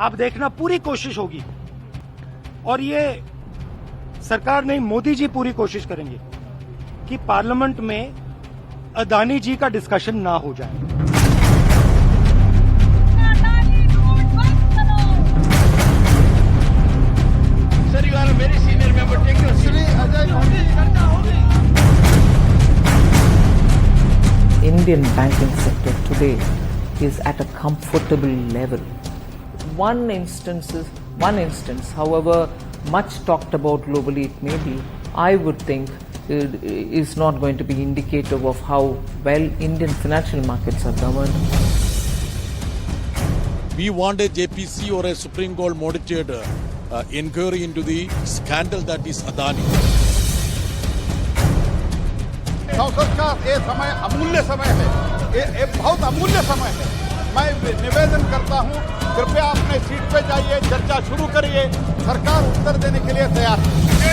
आप देखना पूरी कोशिश होगी, और ये सरकार नहीं, मोदी जी पूरी कोशिश करेंगे कि पार्लियामेंट में अदानी जी का डिस्कशन ना हो जाए। Sir, you are a very senior member. Take your seat. Indian banking sector today is at a comfortable level. One instance, however much talked about globally it may be, I would think it is not going to be indicative of how well Indian financial markets are governed. We want a JPC or a Supreme Court monitored inquiry into the scandal that is Adani. संसद का ये समय अमूल्य समय है, ये बहुत अमूल्य समय है। मैं निवेदन करता हूं, कृपया अपने सीट पे जाइए, चर्चा शुरू करिए, सरकार उत्तर देने के लिए तैयार है।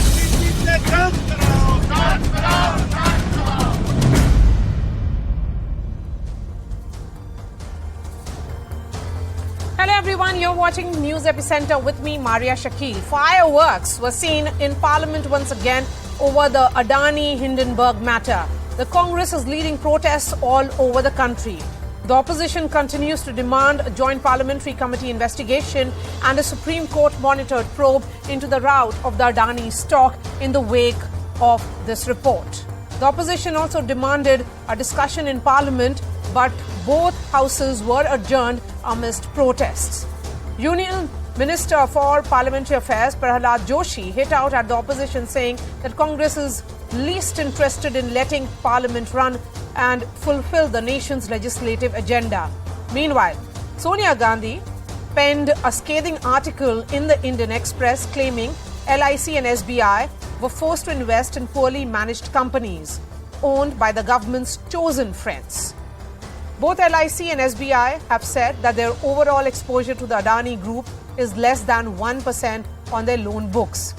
Hello everyone, you're watching News Epicenter with me, Maria Shakil. Fireworks were seen in Parliament once again over the Adani Hindenburg matter. The Congress is leading protests all over the country. The opposition continues to demand a joint parliamentary committee investigation and a Supreme Court monitored probe into the rout of the Adani stock in the wake of this report. The opposition also demanded a discussion in Parliament, but both houses were adjourned amidst protests. Union Minister for Parliamentary Affairs Prahlad Joshi hit out at the opposition, saying that Congress is least interested in letting Parliament run and fulfill the nation's legislative agenda. Meanwhile, Sonia Gandhi penned a scathing article in the Indian Express claiming LIC and SBI were forced to invest in poorly managed companies owned by the government's chosen friends. Both LIC and SBI have said that their overall exposure to the Adani Group is less than 1% on their loan books.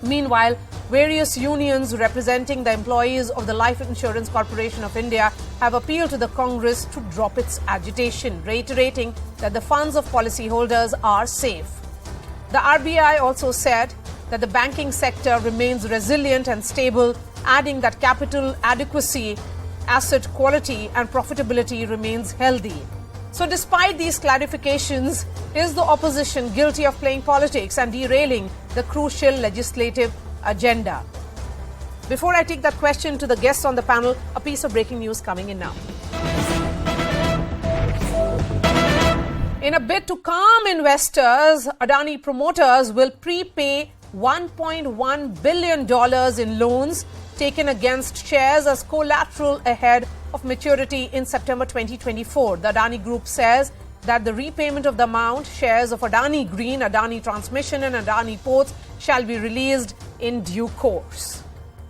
Meanwhile, various unions representing the employees of the Life Insurance Corporation of India have appealed to the Congress to drop its agitation, reiterating that the funds of policyholders are safe. The RBI also said that the banking sector remains resilient and stable, adding that capital adequacy, asset quality and profitability remains healthy. So despite these clarifications, is the opposition guilty of playing politics and derailing the crucial legislative agenda? Before I take that question to the guests on the panel, a piece of breaking news coming in now. In a bid to calm investors, Adani promoters will prepay $1.1 billion in loans taken against shares as collateral ahead of maturity in September 2024. The Adani Group says that the repayment of the amount, shares of Adani Green, Adani Transmission and Adani Ports shall be released in due course.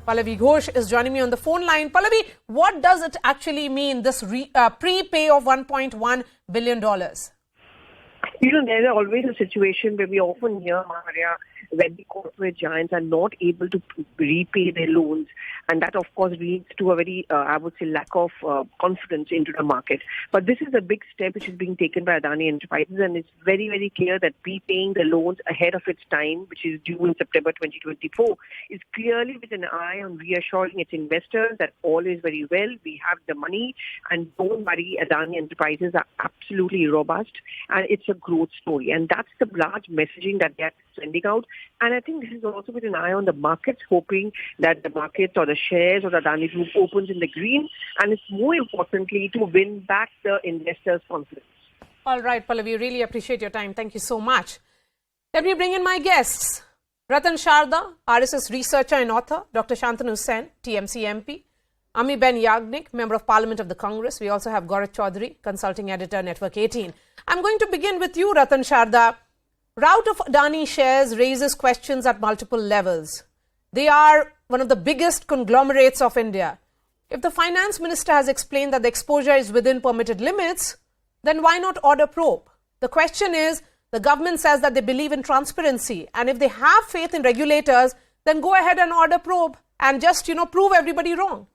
Pallavi Ghosh is joining me on the phone line. Pallavi, what does it actually mean, this prepay of $1.1 billion? You know, there's always a situation where we often hear, Maria, when the corporate giants are not able to repay their loans. And that, of course, leads to a very, I would say, lack of confidence into the market. But this is a big step which is being taken by Adani Enterprises. And it's very, very clear that prepaying the loans ahead of its time, which is due in September 2024, is clearly with an eye on reassuring its investors that all is very well. We have the money. And don't worry, Adani Enterprises are absolutely robust. And it's a growth story. And that's the large messaging that they're sending out. And I think this is also with an eye on the markets, hoping that the markets or the shares of the Adani Group opens in the green. And it's more importantly to win back the investors' confidence. All right, Pallavi, really appreciate your time. Thank you so much. Let me bring in my guests. Ratan Sharda, RSS researcher and author. Dr. Santanu Sen, TMC MP. Amiben Yagnik, Member of Parliament of the Congress. We also have Gaurav Choudhury, Consulting Editor, Network18. I'm going to begin with you, Ratan Sharda. Rout of Adani shares raises questions at multiple levels. They are one of the biggest conglomerates of India. If the finance minister has explained that the exposure is within permitted limits, then why not order probe? The question is, the government says that they believe in transparency, and if they have faith in regulators, then go ahead and order probe and just, prove everybody wrong.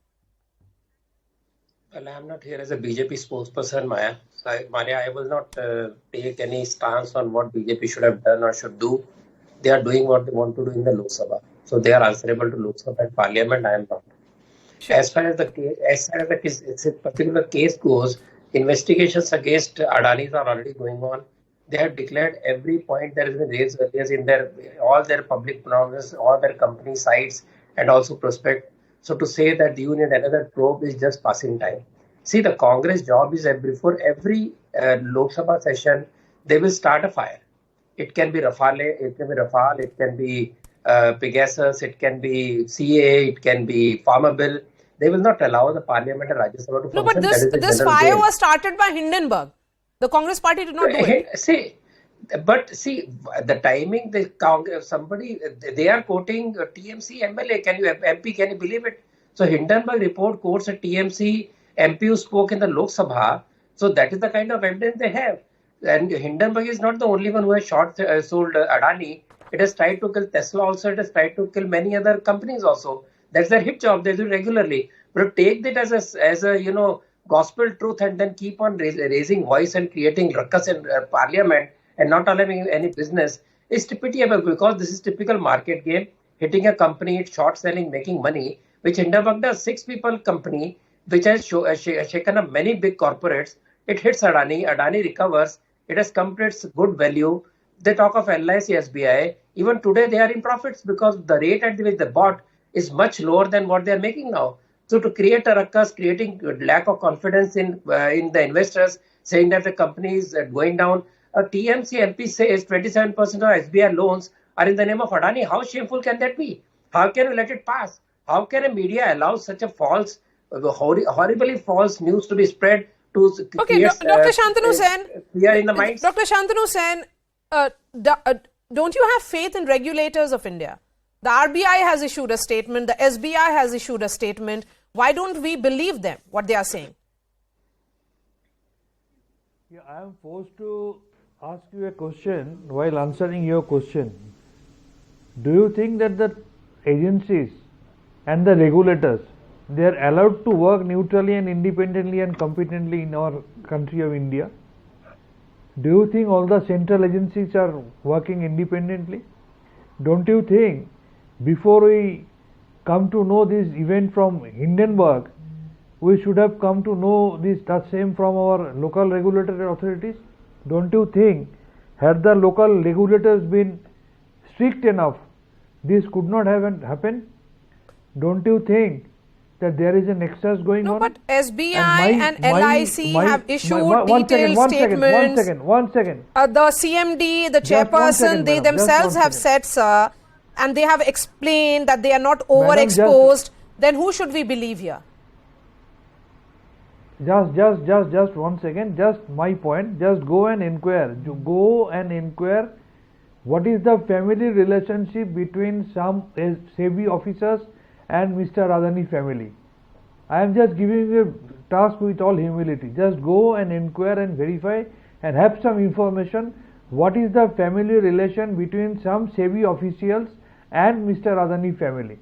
Well, I am not here as a BJP spokesperson, Maya. Maria, I will not take any stance on what BJP should have done or should do. They are doing what they want to do in the Lok Sabha. So they are answerable to Lok Sabha and Parliament. I am not. Sure. As far as this particular case goes, investigations against Adanis are already going on. They have declared every point that has been raised earlier in all their public pronouncements, all their company sites, and also prospect. So to say that you need another probe is just passing time. See, the Congress job is before every Lok Sabha session, they will start a fire. It can be Rafale, it can be Pegasus, it can be CA, it can be Farmer Bill. They will not allow the Parliament and Rajya Sabha to function. No, but this fire was started by Hindenburg. The Congress party did not do it. See, the timing, they are quoting TMC MLA. MP, can you believe it? So Hindenburg report quotes a TMC MP who spoke in the Lok Sabha. So that is the kind of evidence they have. And Hindenburg is not the only one who has sold Adani. It has tried to kill Tesla also. It has tried to kill many other companies also. That's their hit job. They do regularly. But to take that as a gospel truth and then keep on raising voice and creating ruckus in Parliament and not allowing any business is pitiable, because this is typical market game. Hitting a company, short selling, making money, which Hindenburg does. 6 people company, which has shaken up many big corporates. It hits Adani. Adani recovers. It has come to its good value. They talk of LIC, SBI. Even today, they are in profits because the rate at which they bought is much lower than what they are making now. So to create a ruckus, creating lack of confidence in the investors, saying that the company is going down. A TMC MP says 27% of SBI loans are in the name of Adani. How shameful can that be? How can we let it pass? How can a media allow such a false, horribly false news to be spread to create Dr. Santanu Sen, fear in the minds? Dr. Santanu Sen, don't you have faith in regulators of India? The RBI has issued a statement. The SBI has issued a statement. Why don't we believe them, what they are saying? Yeah, I am forced to ask you a question while answering your question. Do you think that the agencies and the regulators, they are allowed to work neutrally and independently and competently in our country of India? Do you think all the central agencies are working independently? Don't you think before we come to know this event from Hindenburg, we should have come to know that same from our local regulatory authorities? Don't you think, had the local regulators been strict enough, this could not have happened? Don't you think that there is a nexus going on? No, but SBI and LIC have issued detailed statements. One second. The CMD, the chairperson, they themselves have said, sir, and they have explained that they are not overexposed. Then who should we believe here? Just 1 second. Just my point. Just go and inquire. What is the family relationship between some SEBI officers and Mr. Adani family. I am just giving you a task with all humility. Just go and inquire and verify and have some information. What is the family relation between some SEBI officials and Mr. Adani family?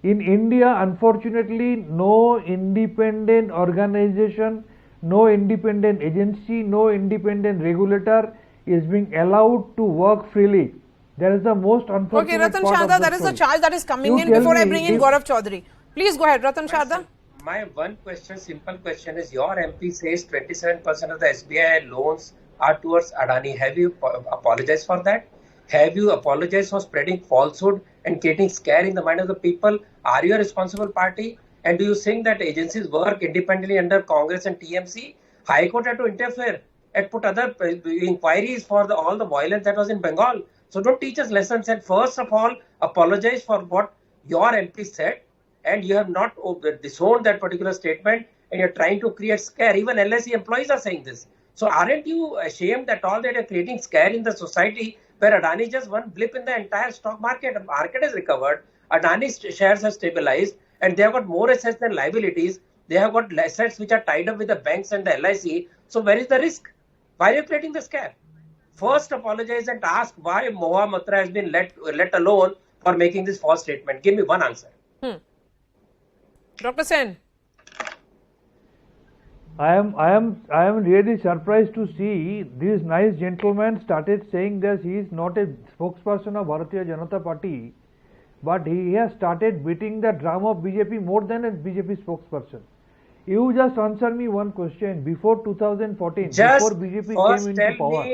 In India, unfortunately, no independent organization, no independent agency, no independent regulator is being allowed to work freely. That is the most unfortunate Okay, Ratan part Sharda, of that the is the story. charge that is coming in before I bring in Gaurav Choudhury. Please go ahead, Ratan Sharda. My one question, simple question is, your MP says 27% of the SBI loans are towards Adani. Have you apologized for that? Have you apologized for spreading falsehood and creating scare in the mind of the people? Are you a responsible party? And do you think that agencies work independently under Congress and TMC? High Court had to interfere and put other inquiries for all the violence that was in Bengal. So don't teach us lessons, and first of all, apologize for what your MP said, and you have not disowned that particular statement, and you're trying to create scare. Even LIC employees are saying this. So aren't you ashamed that all that are creating scare in the society, where Adani is just one blip in the entire stock market? The market has recovered, Adani's shares have stabilized, and they have got more assets than liabilities. They have got assets which are tied up with the banks and the LIC. So where is the risk? Why are you creating the scare? First apologize and ask why Mohua Matra has been let alone for making this false statement. Give me one answer. Dr. Sen. I am really surprised to see this nice gentleman started saying that he is not a spokesperson of Bharatiya Janata Party, but he has started beating the drum of BJP more than a BJP spokesperson. You just answer me one question. Before 2014, before BJP came into power,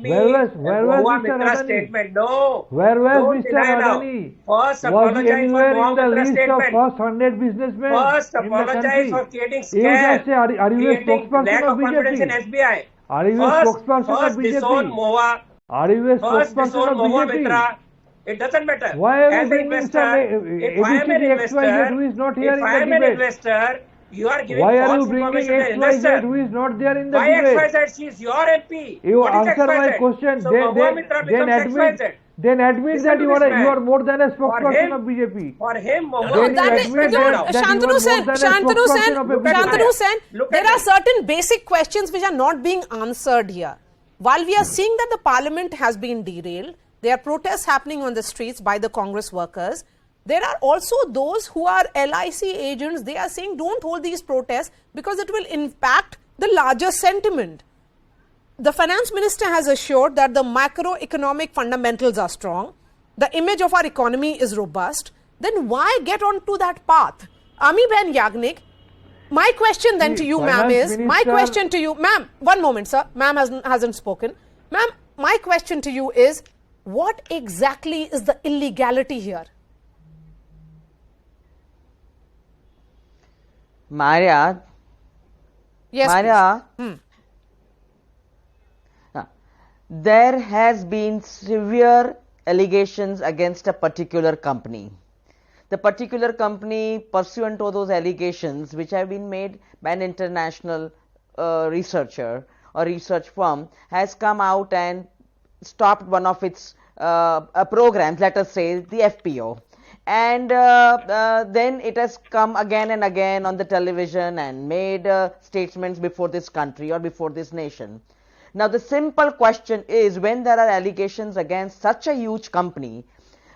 where was Mr. Adani? Statement. No. Where was Don't Mr. deny now. Adani? First Was he apologize anywhere for in the Mohammed list of statement. first 100 businessmen First in the apologize country? for creating You scare, just say, are you a creating spokesperson lack of of confidence in BJP? SBI. Are you a spokesperson of First disown BJP? Moha. Are you a First spokesperson disown of Moha BJP? Mitra. It doesn't matter. Why are you As an bringing investor, some if I am an ABCD XYZ who is not here if in I the am an debate? investor, you are giving Why are false you bringing information to the XYZ investor. who is not there in the Why debate? XYZ? She is your MP. You What is answer my XYZ? question. So Moha Mitra becomes XYZ. Then admit Listen that to you this are man. more than a For spokesperson him- of BJP. For him, Moha No, Then that you is, admit no, that you are Shantanu more Sen, than a Shantanu spokesperson Sen, of a Shantanu BJP. Sen, Look there at are it. certain basic questions which are not being answered here. While we are seeing that the parliament has been derailed, there are protests happening on the streets by the Congress workers. There are also those who are LIC agents. They are saying don't hold these protests because it will impact the larger sentiment. The finance minister has assured that the macroeconomic fundamentals are strong. The image of our economy is robust. Then why get onto that path? Amiben Yagnik, my question then to you, ma'am, is my question to you, ma'am. One moment, sir. Ma'am hasn't spoken. Ma'am, my question to you is, what exactly is the illegality here? Maria. Yes, Maria. please. There has been severe allegations against a particular company. The particular company, pursuant to those allegations which have been made by an international researcher or research firm, has come out and stopped one of its programs, let us say the FPO. And then it has come again and again on the television and made statements before this country or before this nation. Now the simple question is, when there are allegations against such a huge company,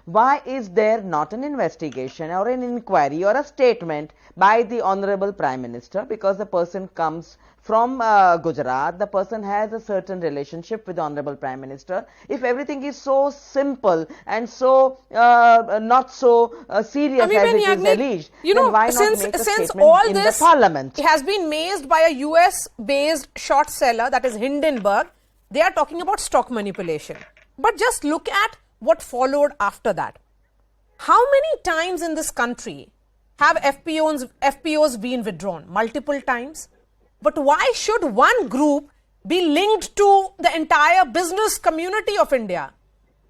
why is there not an investigation or an inquiry or a statement by the Honorable Prime Minister? Because the person comes from Gujarat, the person has a certain relationship with the Honorable Prime Minister. If everything is so simple and so not so serious as it is alleged, then why not make a statement all in this the Parliament? has been mazed by a US-based short seller, that is Hindenburg, they are talking about stock manipulation. But just look at what followed after that. How many times in this country have FPOs been withdrawn? Multiple times. But why should one group be linked to the entire business community of India?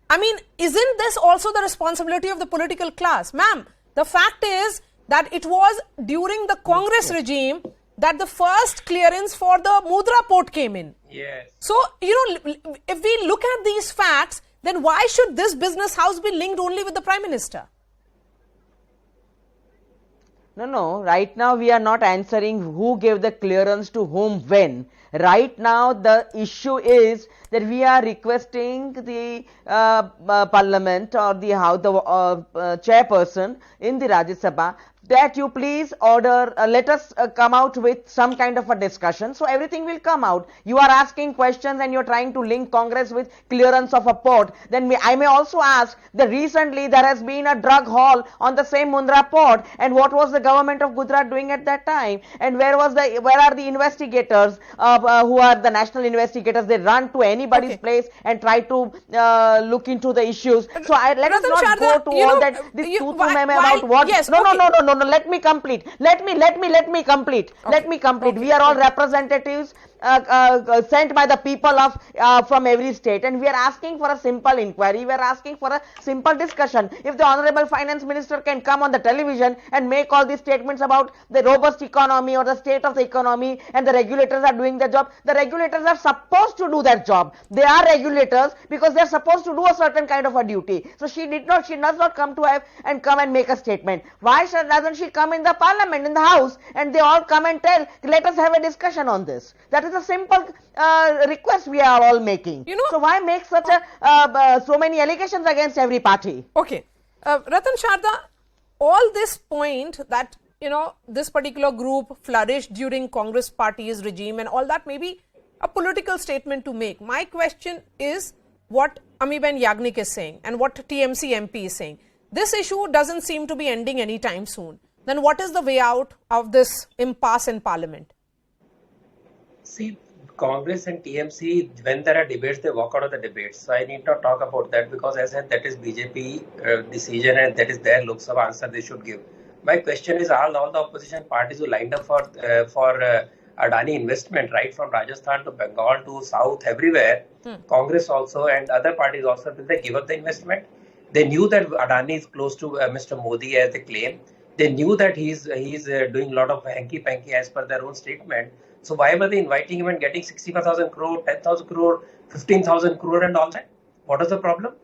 I mean, isn't this also the responsibility of the political class? Ma'am, the fact is that it was during the Congress regime that the first clearance for the Mudra port came in. Yes. So, if we look at these facts, then why should this business house be linked only with the Prime Minister? No. Right now we are not answering who gave the clearance to whom when. Right now the issue is that we are requesting the Parliament or the House, the chairperson in the Rajya Sabha, that you please order, let us come out with some kind of a discussion. So everything will come out. You are asking questions and you are trying to link Congress with clearance of a port. Then I may also ask that recently there has been a drug haul on the same Mundra port, and what was the government of Gujarat doing at that time? And where are the investigators who are the national investigators? They run to anybody's place and try to look into the issues. So let us not Sharda, go to all that this about what. Yes, No, let me complete. Let me complete. Let me complete. We are all representatives sent by the people of from every state, and we are asking for a simple inquiry. We are asking for a simple discussion. If the Honorable Finance Minister can come on the television and make all these statements about the robust economy or the state of the economy, and the regulators are doing their job, the regulators are supposed to do their job. They are regulators because they are supposed to do a certain kind of a duty. So she does not come and make a statement. Why doesn't she come in the Parliament, in the House, and they all come and tell, let us have a discussion on this? That is a simple request we are all making. So why make such so many allegations against every party? Okay. Ratan Sharda, all this point that this particular group flourished during Congress party's regime and all that may be a political statement to make. My question is what Amiben Yagnik is saying and what TMC MP is saying. This issue doesn't seem to be ending anytime soon. Then what is the way out of this impasse in Parliament? See, Congress and TMC, when there are debates, they walk out of the debates. So I need not talk about that because as I said, that is BJP decision and that is their Lok Sabha answer they should give. My question is all the opposition parties who lined up for Adani investment, right from Rajasthan to Bengal to South, everywhere, Congress also and other parties also, did they give up the investment? They knew that Adani is close to Mr. Modi as they claim. They knew that he's doing a lot of hanky-panky as per their own statement. So why were they inviting him and getting 65,000 crore, 10,000 crore, 15,000 crore and all that? What is the problem?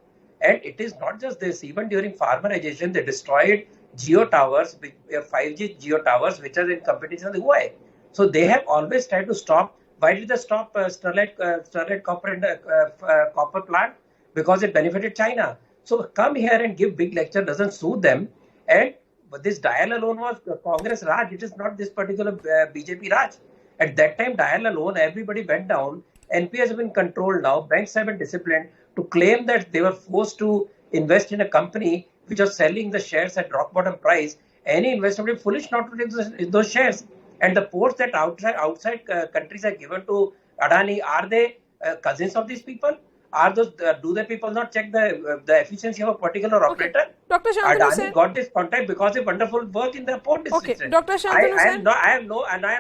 And it is not just this. Even during farmerization, they destroyed geo towers, 5G geo towers, which are in competition with Huawei. So they have always tried to stop. Why did they stop Sterlite copper plant? Because it benefited China. So come here and give big lecture doesn't suit them. And but this dial alone was Congress Raj. It is not this particular BJP Raj. At that time, dial alone, everybody went down. NP has been controlled now. Banks have been disciplined to claim that they were forced to invest in a company which was selling the shares at rock bottom price. Any investor would be foolish not to take those shares. And the ports that outside countries are given to Adani, are they cousins of these people? Are those do the people not check the efficiency of a particular operator? Dr. Santanu Sen got this contract because of wonderful work in the port district. Okay, Dr. Santanu Sen. I am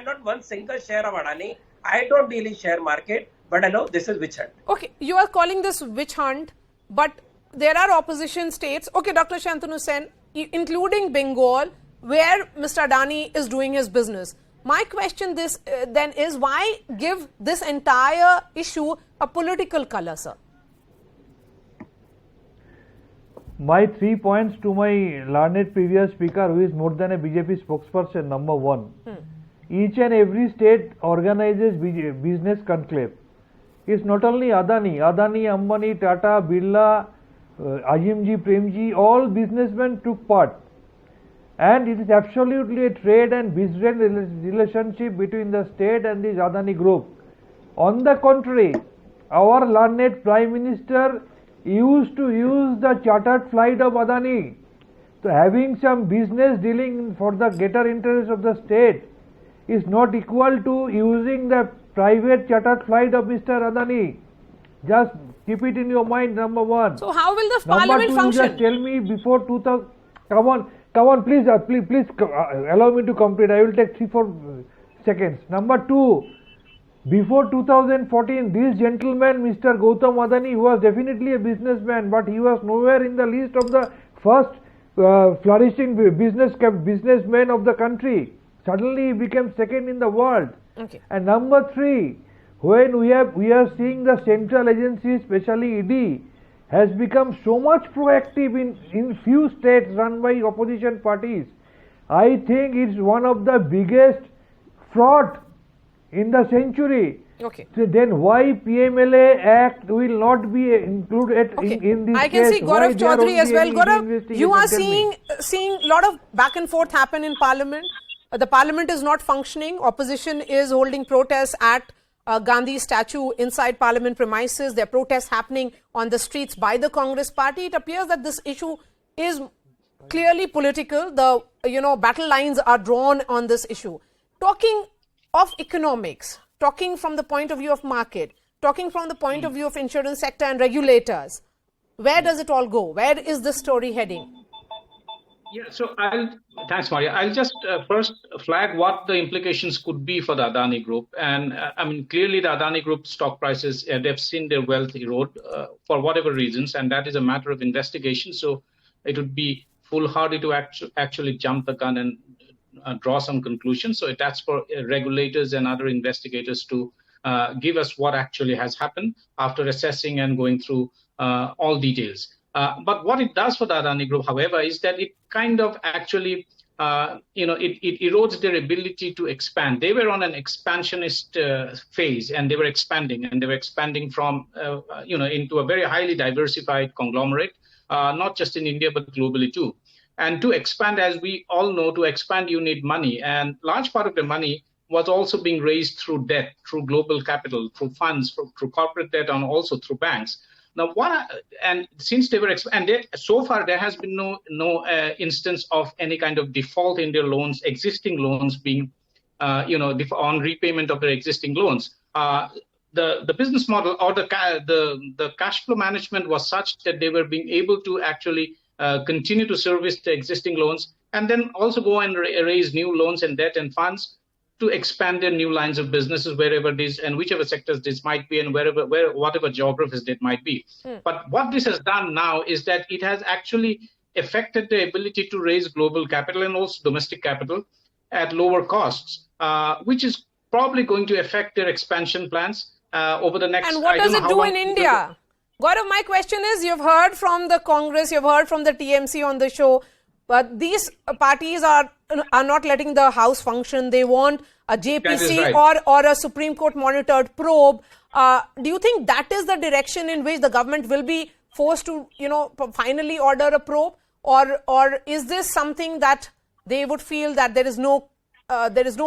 not one single share of Adani. I don't deal in share market, but I know this is witch hunt. Okay, you are calling this witch hunt, but there are opposition states. Okay, Dr. Santanu Sen, including Bengal, where Mr. Adani is doing his business. My question then is why give this entire issue a political color, sir? My 3 points to my learned previous speaker, who is more than a BJP spokesperson. Number one, each and every state organizes business conclave. It's not only Adani, Ambani, Tata, Birla, Ajimji, Premji, all businessmen took part. And it is absolutely a trade and business relationship between the state and this Adani Group. On the contrary, our learned Prime Minister used to use the chartered flight of Adani. So having some business dealing for the greater interest of the state is not equal to using the private chartered flight of Mr. Adani. Just keep it in your mind, number one. So how will the parliament function? Just tell me before 2000. Come on, please allow me to complete. I will take 3-4 seconds. Number two, before 2014, this gentleman, Mr. Gautam Adani, was definitely a businessman, but he was nowhere in the list of the first flourishing businessmen of the country. Suddenly, he became second in the world. Okay. And number three, when we are seeing the central agencies, especially ED, has become so much proactive in few states run by opposition parties. I think it's one of the biggest fraud in the century. Okay. So then why PMLA Act will not be included in this I can case? see Gaurav Choudhury as well. Gaurav, you are seeing a lot of back and forth happen in Parliament. The Parliament is not functioning. Opposition is holding protests at Gandhi statue inside Parliament premises. There are protests happening on the streets by the Congress party. It appears that this issue is clearly political. The battle lines are drawn on this issue. Talking of economics, talking from the point of view of market, talking from the point of view of insurance sector and regulators, where does it all go? Where is this story heading? Yeah, so thanks, Maria. I'll just first flag what the implications could be for the Adani Group. And clearly the Adani Group stock prices, they've seen their wealth erode for whatever reasons, and that is a matter of investigation. So it would be foolhardy to actually jump the gun and draw some conclusions. So that's for regulators and other investigators to give us what actually has happened after assessing and going through all details. But what it does for the Adani Group, however, is that it kind of actually, it erodes their ability to expand. They were on an expansionist phase, and they were expanding from, into a very highly diversified conglomerate, not just in India, but globally too. And to expand, as we all know, to expand, you need money. And large part of the money was also being raised through debt, through global capital, through funds, through corporate debt, and also through banks. Now, since they were so far there has been no instance of any kind of default in their loans, existing loans being, on repayment of their existing loans. The business model or the cash flow management was such that they were being able to actually continue to service the existing loans and then also go and raise new loans and debt and funds to expand their new lines of businesses wherever this and whichever sectors this might be and whatever geographies it might be. But what this has done now is that it has actually affected the ability to raise global capital and also domestic capital at lower costs, which is probably going to affect their expansion plans over the next. And what does it do in India? Gaurav, my question is, you've heard from the Congress, you've heard from the TMC on the show, but these parties are not letting the House function. They want a JPC or a Supreme Court monitored probe. Do you think that is the direction in which the government will be forced to, finally order a probe, or is this something that they would feel that there is no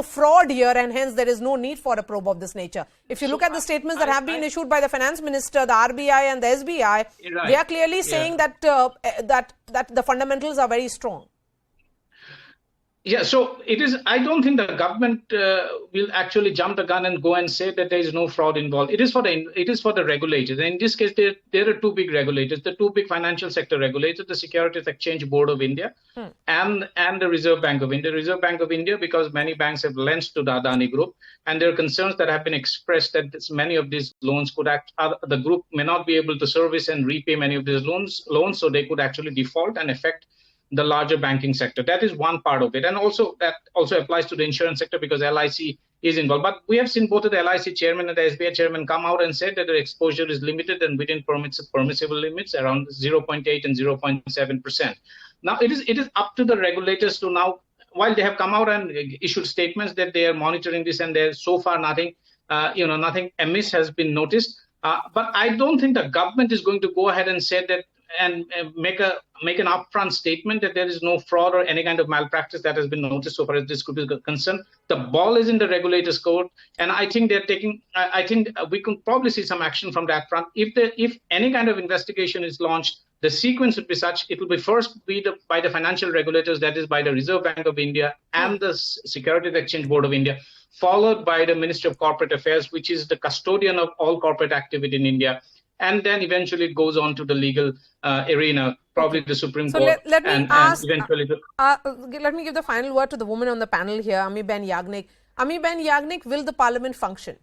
fraud here and hence there is no need for a probe of this nature? If you look at the statements that have been issued by the finance minister, the RBI and the SBI, they are clearly saying that the fundamentals are very strong. Yeah, so it is. I don't think the government will actually jump the gun and go and say that there is no fraud involved. It is for the regulators. And in this case, there are two big regulators, the two big financial sector regulators, the Securities Exchange Board of India and the Reserve Bank of India. Reserve Bank of India, because many banks have lent to the Adani Group, and there are concerns that have been expressed that many of these loans the group may not be able to service and repay many of these loans, so they could actually default and affect the larger banking sector. That is one part of it. And also that also applies to the insurance sector because LIC is involved. But we have seen both of the LIC chairman and the SBI chairman come out and said that their exposure is limited and within permissible limits around 0.8 and 0.7%. Now, it is up to the regulators to now, while they have come out and issued statements that they are monitoring this and there's so far nothing amiss has been noticed. But I don't think the government is going to go ahead and say that and make an upfront statement that there is no fraud or any kind of malpractice that has been noticed so far as this could be concerned. The ball is in the regulators' court, and I think they're taking. I think we can probably see some action from that front. If any kind of investigation is launched, the sequence would be such: it will be first by the financial regulators, that is by the Reserve Bank of India and the Securities Exchange Board of India, followed by the Ministry of Corporate Affairs, which is the custodian of all corporate activity in India. And then eventually it goes on to the legal arena, probably the Supreme Court. Let me give the final word to the woman on the panel here, Amiben Yagnik. Amiben Yagnik, will the parliament function?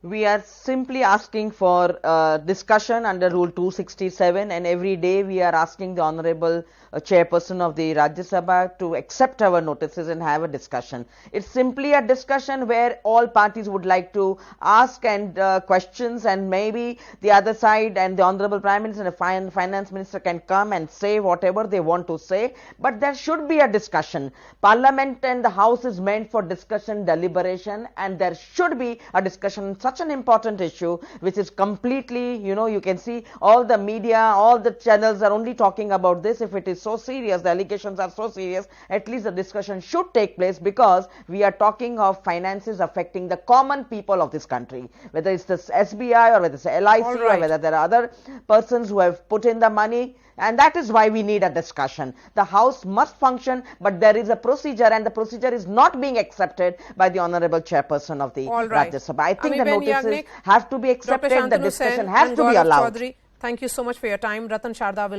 We are simply asking for discussion under Rule 267, and every day we are asking the Honorable Chairperson of the Rajya Sabha to accept our notices and have a discussion. It's simply a discussion where all parties would like to ask and questions, and maybe the other side and the Honorable Prime Minister and the Finance Minister can come and say whatever they want to say, but there should be a discussion. Parliament and the House is meant for discussion, deliberation, and there should be a discussion. Such an important issue which is completely, you can see all the media, all the channels are only talking about this. If it is so serious, the allegations are so serious, at least the discussion should take place, because we are talking of finances affecting the common people of this country, whether it's the SBI or whether it's the LIC or whether there are other persons who have put in the money. And that is why we need a discussion. The House must function, but there is a procedure, and the procedure is not being accepted by the Honorable Chairperson of the Rajya Sabha. I think the notices have to be accepted, the discussion has to be allowed. Thank you so much for your time. Ratan Sharda will